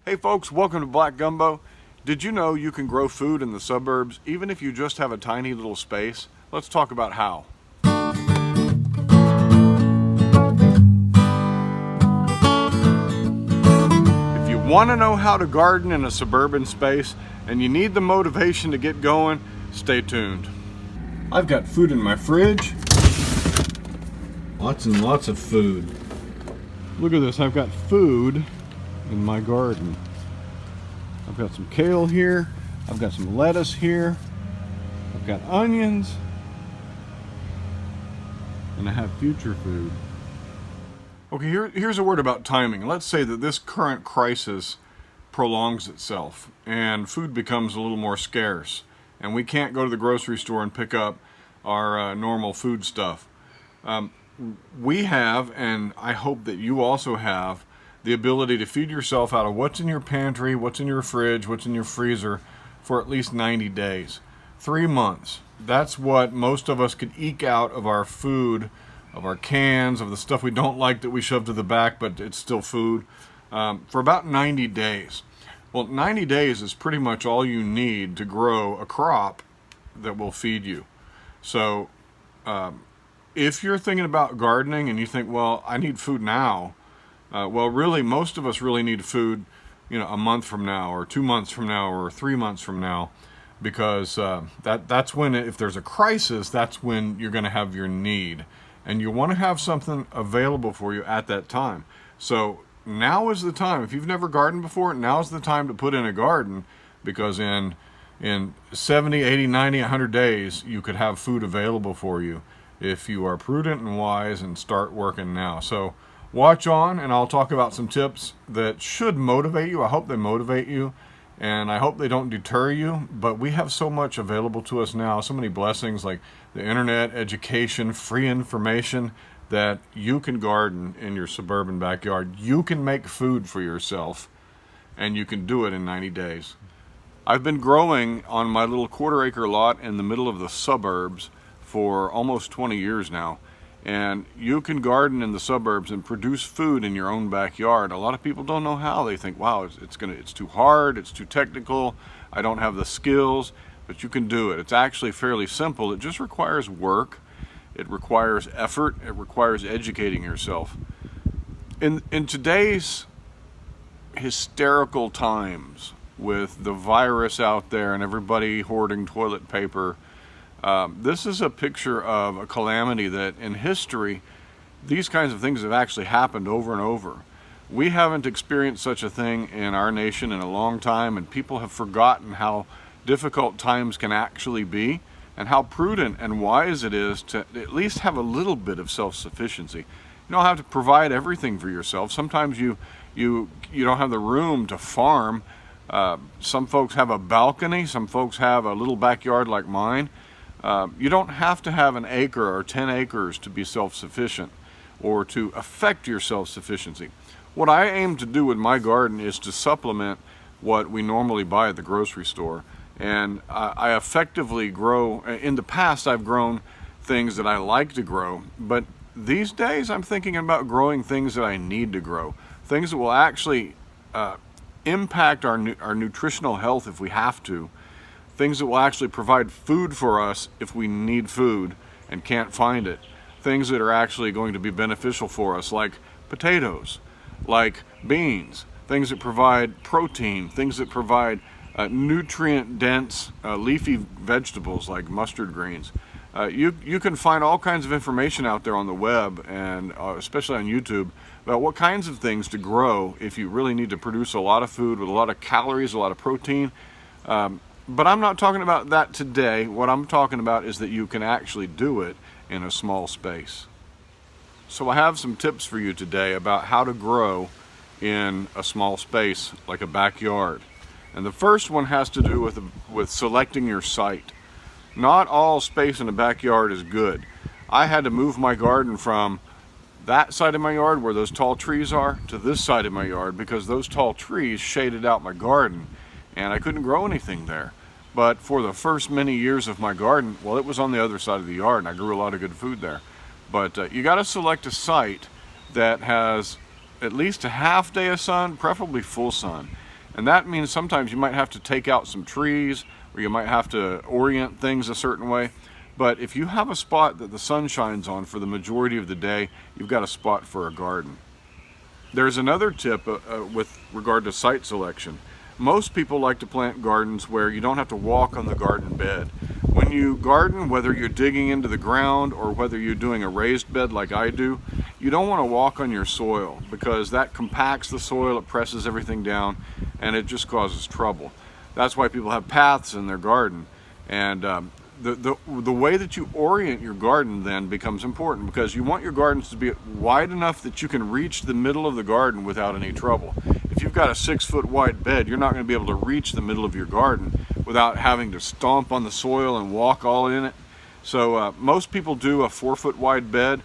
Hey folks, welcome to Black Gumbo. Did you know you can grow food in the suburbs even if you just have a tiny little space? Let's talk about how. If you want to know how to garden in a suburban space and you need the motivation to get going, stay tuned. I've got food in my fridge. Lots and lots of food. Look at this, I've got food in my garden. I've got some kale here, I've got some lettuce here, I've got onions, and I have future food. Okay, here's a word about timing. Let's say that this current crisis prolongs itself and food becomes a little more scarce and we can't go to the grocery store and pick up our normal food stuff. We have, and I hope that you also have, the ability to feed yourself out of what's in your pantry, what's in your fridge, what's in your freezer for at least 90 days. 3 months. That's what most of us could eke out of our food, of our cans, of the stuff we don't like that we shove to the back, but it's still food, for about 90 days. Well, 90 days is pretty much all you need to grow a crop that will feed you. So if you're thinking about gardening and you think, well, I need food now, well, really, most of us really need food, a month from now, or 2 months from now, or 3 months from now, because that's when, if there's a crisis, that's when you're going to have your need, and you want to have something available for you at that time. So now is the time. If you've never gardened before, now's the time to put in a garden, because in 70, 80, 90, 100 days, you could have food available for you if you are prudent and wise and start working now. So watch on, and I'll talk about some tips that should motivate you. I hope they motivate you, and I hope they don't deter you. But we have so much available to us now, so many blessings like the internet, education, free information, that you can garden in your suburban backyard. You can make food for yourself, and you can do it in 90 days. I've been growing on my little quarter-acre lot in the middle of the suburbs for almost 20 years now. And you can garden in the suburbs and produce food in your own backyard. A lot of people don't know how. They think, wow, it's too hard, it's too technical, I don't have the skills, but you can do it. It's actually fairly simple. It just requires work, it requires effort, it requires educating yourself. In today's hysterical times with the virus out there and everybody hoarding toilet paper, this is a picture of a calamity that in history, these kinds of things have actually happened over and over. We haven't experienced such a thing in our nation in a long time, and people have forgotten how difficult times can actually be and how prudent and wise it is to at least have a little bit of self-sufficiency. You don't have to provide everything for yourself. Sometimes you don't have the room to farm. Some folks have a balcony, some folks have a little backyard like mine. You don't have to have an acre or 10 acres to be self-sufficient or to affect your self-sufficiency. What I aim to do with my garden is to supplement what we normally buy at the grocery store. And I effectively grow. In the past, I've grown things that I like to grow, but these days I'm thinking about growing things that I need to grow, things that will actually impact our nutritional health if we have to, things that will actually provide food for us if we need food and can't find it, things that are actually going to be beneficial for us, like potatoes, like beans, things that provide protein, things that provide nutrient-dense leafy vegetables like mustard greens. You can find all kinds of information out there on the web, and especially on YouTube, about what kinds of things to grow if you really need to produce a lot of food with a lot of calories, a lot of protein. But I'm not talking about that today. What I'm talking about is that you can actually do it in a small space. So I have some tips for you today about how to grow in a small space like a backyard. And the first one has to do with selecting your site. Not all space in a backyard is good. I had to move my garden from that side of my yard where those tall trees are to this side of my yard because those tall trees shaded out my garden and I couldn't grow anything there. But for the first many years of my garden, well, it was on the other side of the yard and I grew a lot of good food there. But you got to select a site that has at least a half day of sun, preferably full sun. And that means sometimes you might have to take out some trees, or you might have to orient things a certain way. But if you have a spot that the sun shines on for the majority of the day, you've got a spot for a garden. There's another tip with regard to site selection. Most people like to plant gardens where you don't have to walk on the garden bed. When you garden, whether you're digging into the ground or whether you're doing a raised bed like I do, you don't want to walk on your soil, because that compacts the soil, it presses everything down, and it just causes trouble. That's why people have paths in their garden. And the way that you orient your garden then becomes important, because you want your gardens to be wide enough that you can reach the middle of the garden without any trouble. If you've got a 6-foot wide bed, you're not going to be able to reach the middle of your garden without having to stomp on the soil and walk all in it. So most people do a 4-foot wide bed.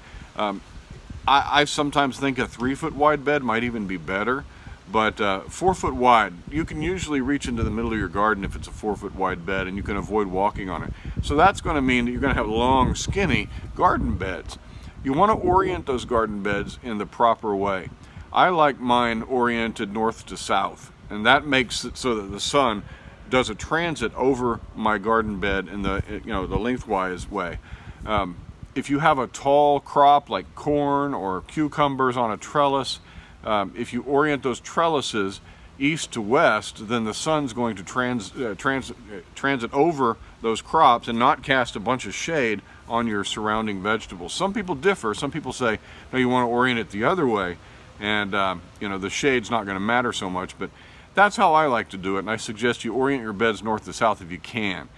I sometimes think a 3-foot wide bed might even be better. But 4-foot wide, you can usually reach into the middle of your garden if it's a 4-foot wide bed, and you can avoid walking on it. So that's going to mean that you're going to have long, skinny garden beds. You want to orient those garden beds in the proper way. I like mine oriented north to south, and that makes it so that the sun does a transit over my garden bed in the lengthwise way. If you have a tall crop like corn or cucumbers on a trellis, if you orient those trellises east to west, then the sun's going to transit over those crops and not cast a bunch of shade on your surrounding vegetables. Some people differ. Some people say, no, you want to orient it the other way, and the shade's not going to matter so much. But that's how I like to do it, and I suggest you orient your beds north to south if you can.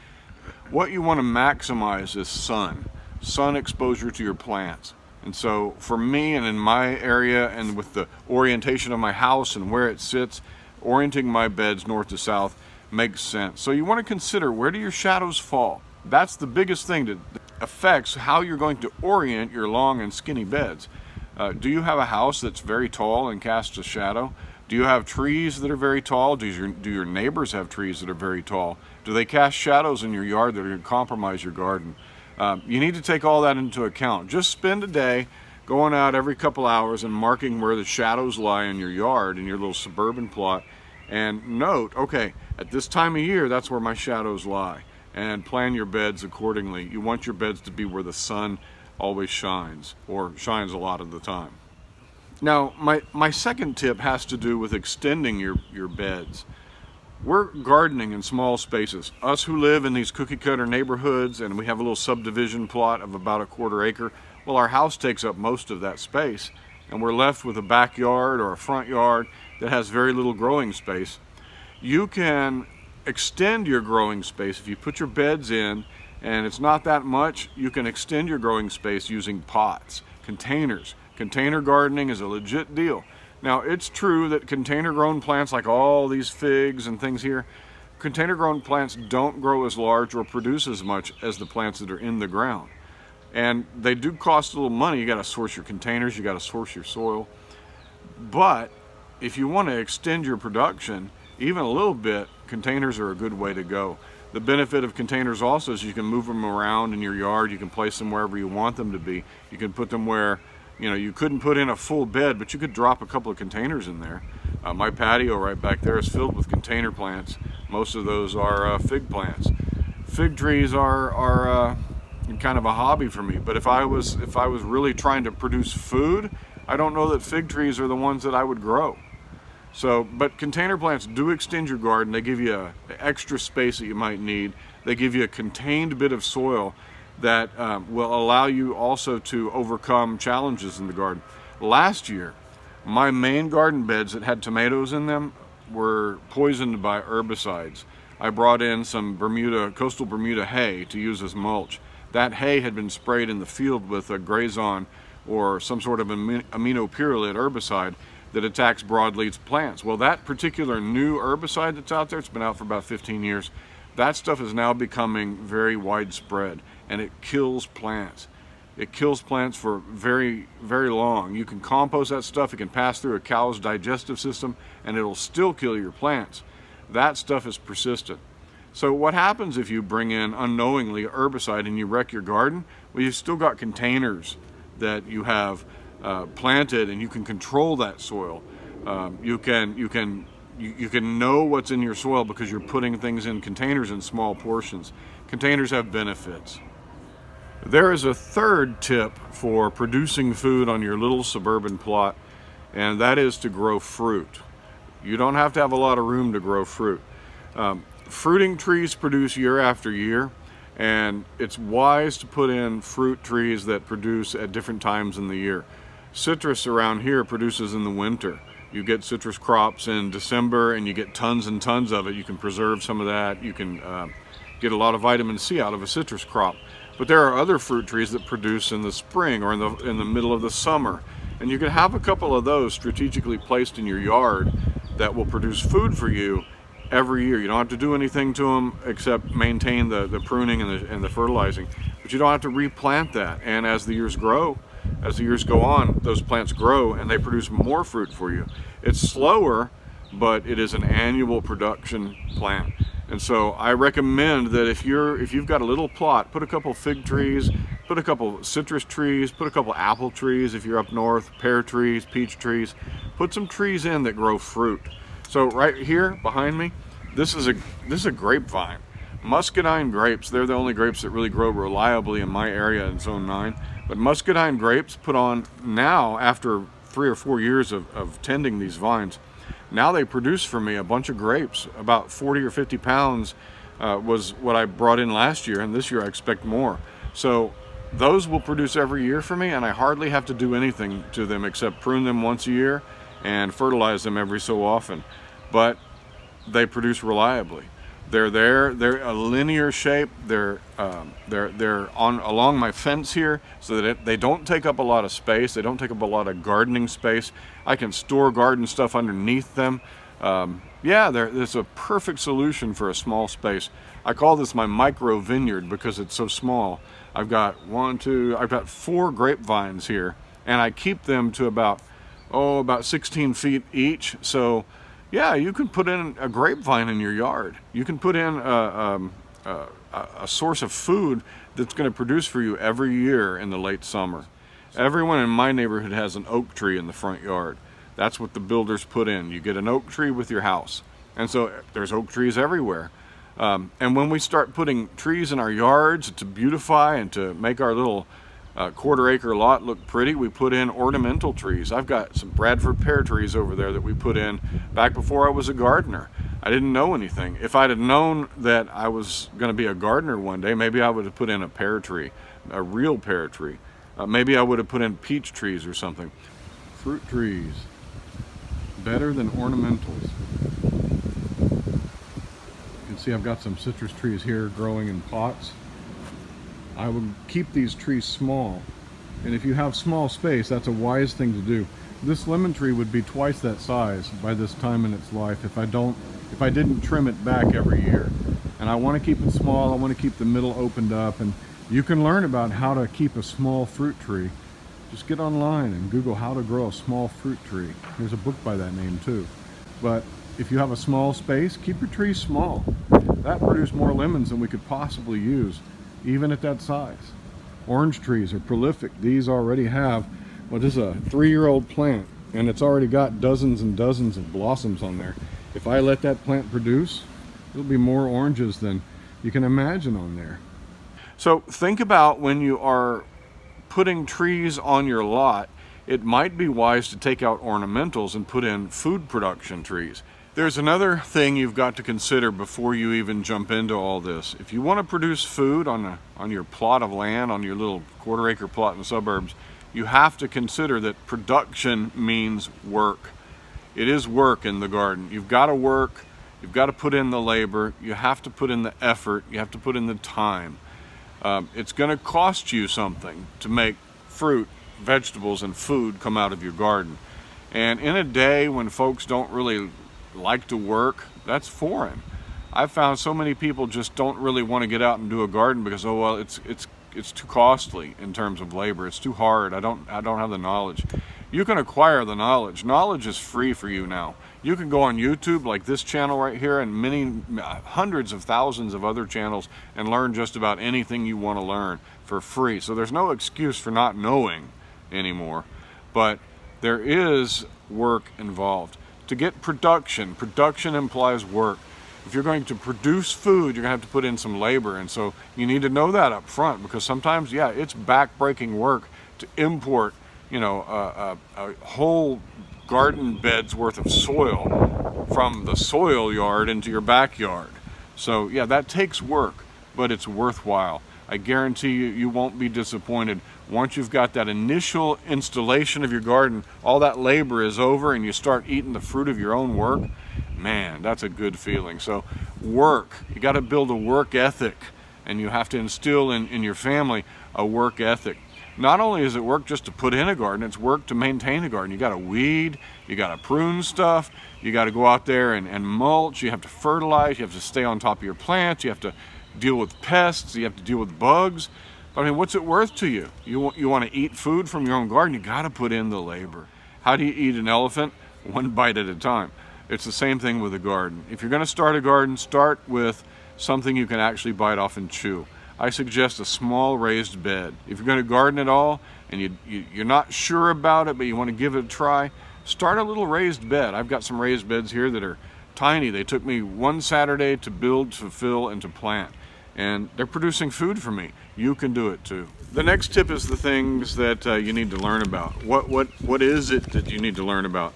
What you want to maximize is sun exposure to your plants. And so for me, and in my area, and with the orientation of my house and where it sits, orienting my beds north to south makes sense. So you want to consider, where do your shadows fall? That's the biggest thing that affects how you're going to orient your long and skinny beds. Do you have a house that's very tall and casts a shadow? Do you have trees that are very tall? Do your neighbors have trees that are very tall? Do they cast shadows in your yard that are going to compromise your garden? You need to take all that into account. Just spend a day going out every couple hours and marking where the shadows lie in your yard, in your little suburban plot, and note, okay, at this time of year, that's where my shadows lie, and plan your beds accordingly. You want your beds to be where the sun always shines, or shines a lot of the time. Now, my second tip has to do with extending your beds. We're gardening in small spaces. Us who live in these cookie cutter neighborhoods, and we have a little subdivision plot of about a 1/4 acre, well, our house takes up most of that space, and we're left with a backyard or a front yard that has very little growing space. You can extend your growing space if you put your beds in, and it's not that much. You can extend your growing space using pots, containers. Container gardening is a legit deal. Now, it's true that container-grown plants, like all these figs and things here, container-grown plants don't grow as large or produce as much as the plants that are in the ground. And they do cost a little money. You got to source your containers, you got to source your soil. But if you want to extend your production even a little bit, containers are a good way to go. The benefit of containers also is you can move them around in your yard. You can place them wherever you want them to be. You can put them where you couldn't put in a full bed, but you could drop a couple of containers in there. My patio right back there is filled with container plants. Most of those are fig plants. Fig trees are kind of a hobby for me, but if I was really trying to produce food, I don't know that fig trees are the ones that I would grow. So, but container plants do extend your garden. They give you an extra space that you might need. They give you a contained bit of soil that will allow you also to overcome challenges in the garden. Last year, my main garden beds that had tomatoes in them were poisoned by herbicides. I brought in some coastal Bermuda hay to use as mulch. That hay had been sprayed in the field with a Grazon or some sort of aminopyrrolate herbicide that attacks broadleaf plants. Well, that particular new herbicide that's out there, it's been out for about 15 years, that stuff is now becoming very widespread, and it kills plants. It kills plants for very, very long. You can compost that stuff, it can pass through a cow's digestive system, and it'll still kill your plants. That stuff is persistent. So what happens if you bring in unknowingly herbicide and you wreck your garden? Well, you've still got containers that you have planted, and you can control that soil. You can You can know what's in your soil because you're putting things in containers in small portions. Containers have benefits. There is a third tip for producing food on your little suburban plot, and that is to grow fruit. You don't have to have a lot of room to grow fruit. Fruiting trees produce year after year, and it's wise to put in fruit trees that produce at different times in the year. Citrus around here produces in the winter. You get citrus crops in December and you get tons and tons of it. You can preserve some of that. You can get a lot of vitamin C out of a citrus crop. But there are other fruit trees that produce in the spring or in the middle of the summer. And you can have a couple of those strategically placed in your yard that will produce food for you every year. You don't have to do anything to them except maintain the pruning and the fertilizing. But you don't have to replant that. And as the years grow, as the years go on, those plants grow and they produce more fruit for you. It's slower, but it is an annual production plant. And so I recommend that if you've got a little plot, put a couple fig trees, put a couple citrus trees, put a couple apple trees if you're up north, pear trees, peach trees. Put some trees in that grow fruit. So right here behind me, this is a grapevine. Muscadine grapes, they're the only grapes that really grow reliably in my area in Zone 9. But muscadine grapes put on now, after 3 or 4 years of tending these vines, now they produce for me a bunch of grapes. About 40 or 50 pounds was what I brought in last year, and this year I expect more. So those will produce every year for me, and I hardly have to do anything to them except prune them once a year and fertilize them every so often. But they produce reliably. They're a linear shape. They're along my fence here, so that they don't take up a lot of space. They don't take up a lot of gardening space. I can store garden stuff underneath them. There's a perfect solution for a small space. I call this my micro vineyard because it's so small. I've got 4 grapevines here, and I keep them to about 16 feet each. So yeah, you can put in a grapevine in your yard. You can put in a source of food that's going to produce for you every year in the late summer. Everyone in my neighborhood has an oak tree in the front yard. That's what the builders put in. You get an oak tree with your house. And so there's oak trees everywhere. And when we start putting trees in our yards to beautify and to make our little quarter-acre lot look pretty, we put in ornamental trees. I've got some Bradford pear trees over there that we put in back before I was a gardener. I didn't know anything. If I'd have known that I was going to be a gardener one day, maybe I would have put in a pear tree, a real pear tree. Maybe I would have put in peach trees or something. Fruit trees, better than ornamentals. You can see I've got some citrus trees here growing in pots. I would keep these trees small, and if you have small space, that's a wise thing to do. This lemon tree would be twice that size by this time in its life if I didn't trim it back every year. And I want to keep it small. I want to keep the middle opened up, and you can learn about how to keep a small fruit tree. Just get online and Google how to grow a small fruit tree. There's a book by that name too. But if you have a small space, keep your trees small. That produces more lemons than we could possibly use, even at that size. Orange trees are prolific. These already have, this is a 3-year-old plant, and it's already got dozens and dozens of blossoms on there. If I let that plant produce, there'll be more oranges than you can imagine on there. So think about when you are putting trees on your lot, it might be wise to take out ornamentals and put in food production trees. There's another thing you've got to consider before you even jump into all this. If you want to produce food on your plot of land, on your little quarter-acre plot in the suburbs, you have to consider that production means work. It is work in the garden. You've got to work, you've got to put in the labor, you have to put in the effort, you have to put in the time. It's going to cost you something to make fruit, vegetables, and food come out of your garden. And in a day when folks don't really like to work, that's foreign. I've found so many people just don't really want to get out and do a garden because, oh well, it's too costly in terms of labor. It's too hard. I don't have the knowledge. You can acquire the knowledge. Knowledge is free for you now. You can go on YouTube like this channel right here and hundreds of thousands of other channels and learn just about anything you want to learn for free. So there's no excuse for not knowing anymore, but there is work involved. to get production, production implies work. If you're going to produce food, you're going to have to put in some labor, and so you need to know that up front, because sometimes, yeah, it's back-breaking work to import, a whole garden bed's worth of soil from the soil yard into your backyard. So yeah, that takes work, but it's worthwhile. I guarantee you won't be disappointed. Once you've got that initial installation of your garden, all that labor is over, and you start eating the fruit of your own work. Man, that's a good feeling. So work, you got to build a work ethic, and you have to instill in your family a work ethic. Not only is it work just to put in a garden, it's work to maintain a garden. You got to weed, you got to prune stuff, you got to go out there and mulch, you have to fertilize, you have to stay on top of your plants, you have to deal with pests, you have to deal with bugs. But I mean, what's it worth to you? You want to eat food from your own garden, you got to put in the labor. How do you eat an elephant? One bite at a time. It's the same thing with a garden. If you're going to start a garden, start with something you can actually bite off and chew. I suggest a small raised bed. If you're going to garden at all and you're not sure about it, but you want to give it a try, start a little raised bed. I've got some raised beds here that are tiny. They took me one Saturday to build, to fill, and to plant. And they're producing food for me. You can do it too. The next tip is the things that you need to learn about. What is it that you need to learn about?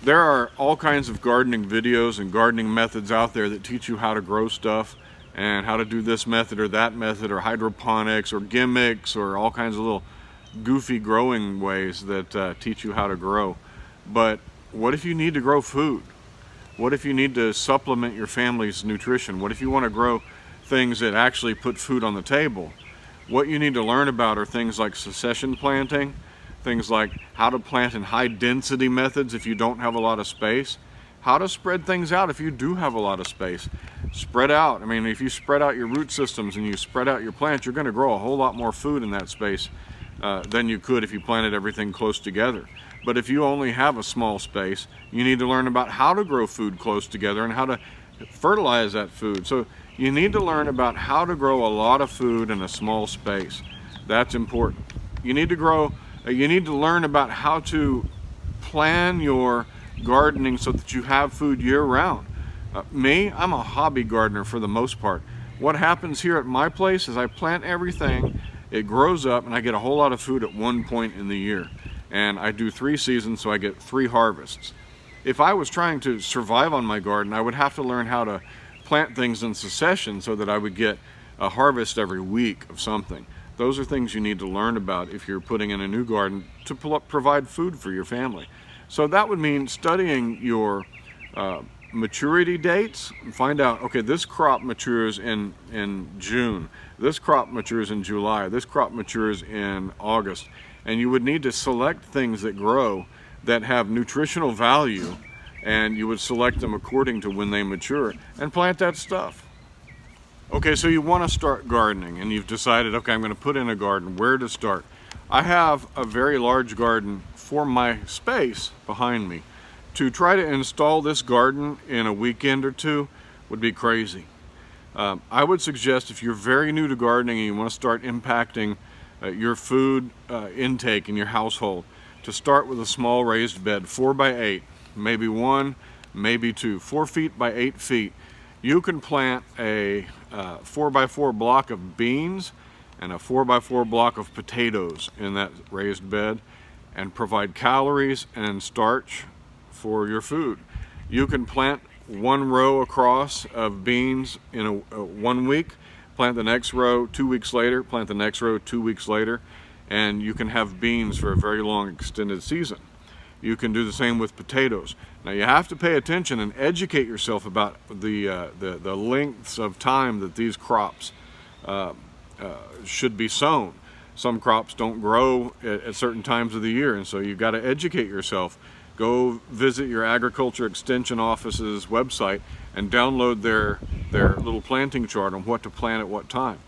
There are all kinds of gardening videos and gardening methods out there that teach you how to grow stuff and how to do this method or that method, or hydroponics or gimmicks, or all kinds of little goofy growing ways that teach you how to grow. But what if you need to grow food? What if you need to supplement your family's nutrition? What if you want to grow things that actually put food on the table? What you need to learn about are things like succession planting, things like how to plant in high density methods if you don't have a lot of space, how to spread things out if you do have a lot of space. Spread out. I mean, if you spread out your root systems and you spread out your plants, you're going to grow a whole lot more food in that space than you could if you planted everything close together. But if you only have a small space, you need to learn about how to grow food close together and how to fertilize that food. So you need to learn about how to grow a lot of food in a small space. That's important. You need to learn about how to plan your gardening so that you have food year-round. I'm a hobby gardener for the most part. What happens here at my place is I plant everything, it grows up, and I get a whole lot of food at one point in the year. And I do 3 seasons, so I get 3 harvests. If I was trying to survive on my garden, I would have to learn how to plant things in succession so that I would get a harvest every week of something. Those are things you need to learn about if you're putting in a new garden to provide food for your family. So that would mean studying your maturity dates. Find out, okay, this crop matures in June, this crop matures in July, this crop matures in August. And you would need to select things that grow that have nutritional value, and you would select them according to when they mature and plant that stuff. Okay, so you want to start gardening and you've decided, okay, I'm going to put in a garden. Where to start? I have a very large garden for my space behind me. To try to install this garden in a weekend or 2 would be crazy. I would suggest, if you're very new to gardening and you want to start impacting your food intake in your household, to start with a small raised bed, 4 by 8, maybe 1, maybe 2, 4 feet by 8 feet. You can plant a 4 by 4 block of beans and a 4 by 4 block of potatoes in that raised bed and provide calories and starch for your food. You can plant 1 row across of beans in 1 week, plant the next row 2 weeks later, plant the next row 2 weeks later, and you can have beans for a very long extended season. You can do the same with potatoes. Now you have to pay attention and educate yourself about the lengths of time that these crops should be sown. Some crops don't grow at certain times of the year, and so you've got to educate yourself. Go visit your agriculture extension office's website and download their little planting chart on what to plant at what time.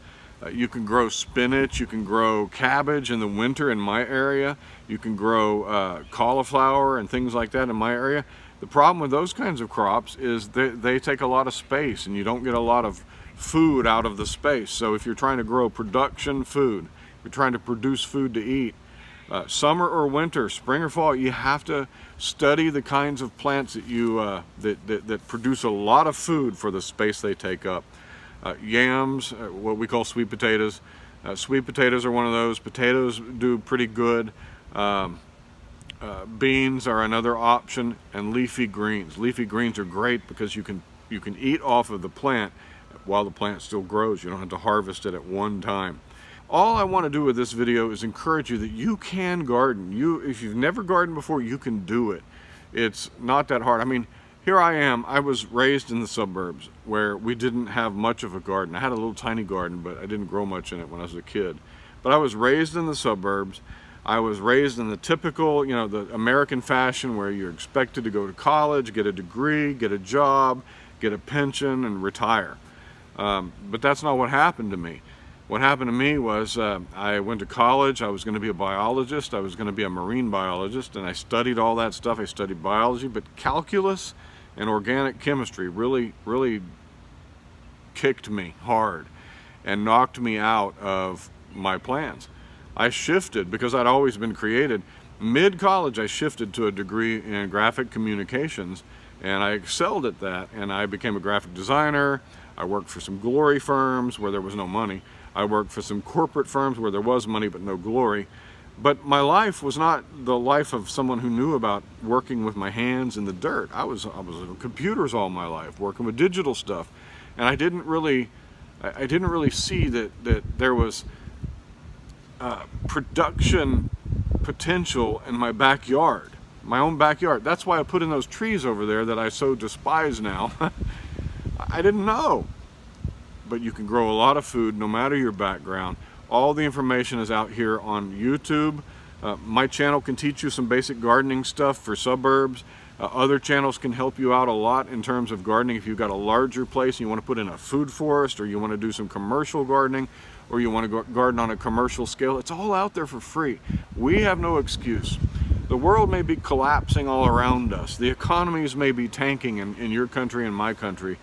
You can grow spinach, you can grow cabbage in the winter in my area, you can grow cauliflower and things like that in my area. The problem with those kinds of crops is they take a lot of space and you don't get a lot of food out of the space. So if you're trying to grow production food, if you're trying to produce food to eat, Summer or winter, spring or fall, you have to study the kinds of plants that you that produce a lot of food for the space they take up. Yams, what we call sweet potatoes. Sweet potatoes are one of those. Potatoes do pretty good. Beans are another option, and leafy greens. Leafy greens are great because you can eat off of the plant while the plant still grows. You don't have to harvest it at one time. All I want to do with this video is encourage you that you can garden. If you've never gardened before, you can do it. It's not that hard. I mean, here I am. I was raised in the suburbs where we didn't have much of a garden. I had a little tiny garden, but I didn't grow much in it when I was a kid. But I was raised in the suburbs. I was raised in the typical, the American fashion where you're expected to go to college, get a degree, get a job, get a pension, and retire. But that's not what happened to me. What happened to me was I went to college. I was going to be a biologist. I was going to be a marine biologist, and I studied all that stuff. I studied biology, but calculus and organic chemistry really kicked me hard and knocked me out of my plans. I shifted because I'd always been creative. Mid-college, I shifted to a degree in graphic communications, and I excelled at that, and I became a graphic designer. I worked for some glory firms where there was no money. I worked for some corporate firms where there was money but no glory. But my life was not the life of someone who knew about working with my hands in the dirt. I was on computers all my life, working with digital stuff, and I didn't really see that there was production potential in my backyard, my own backyard. That's why I put in those trees over there that I so despise now. I didn't know. But you can grow a lot of food no matter your background. All the information is out here on YouTube. My channel can teach you some basic gardening stuff for suburbs. Other channels can help you out a lot in terms of gardening. If you've got a larger place and you want to put in a food forest, or you want to do some commercial gardening, or you want to garden on a commercial scale, it's all out there for free. We have no excuse. The world may be collapsing all around us. The economies may be tanking in your country and my country.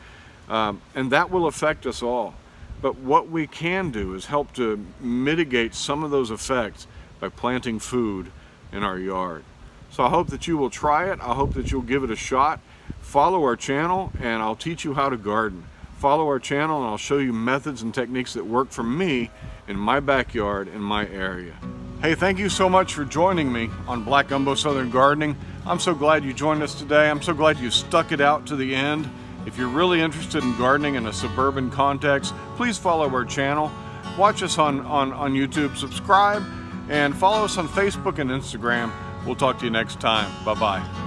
And that will affect us all. But what we can do is help to mitigate some of those effects by planting food in our yard. So I hope that you will try it. I hope that you'll give it a shot. Follow our channel and I'll teach you how to garden. Follow our channel and I'll show you methods and techniques that work for me in my backyard, in my area. Hey, thank you so much for joining me on Black Gumbo Southern Gardening. I'm so glad you joined us today. I'm so glad you stuck it out to the end. If you're really interested in gardening in a suburban context, please follow our channel. Watch us on YouTube, subscribe, and follow us on Facebook and Instagram. We'll talk to you next time. Bye-bye.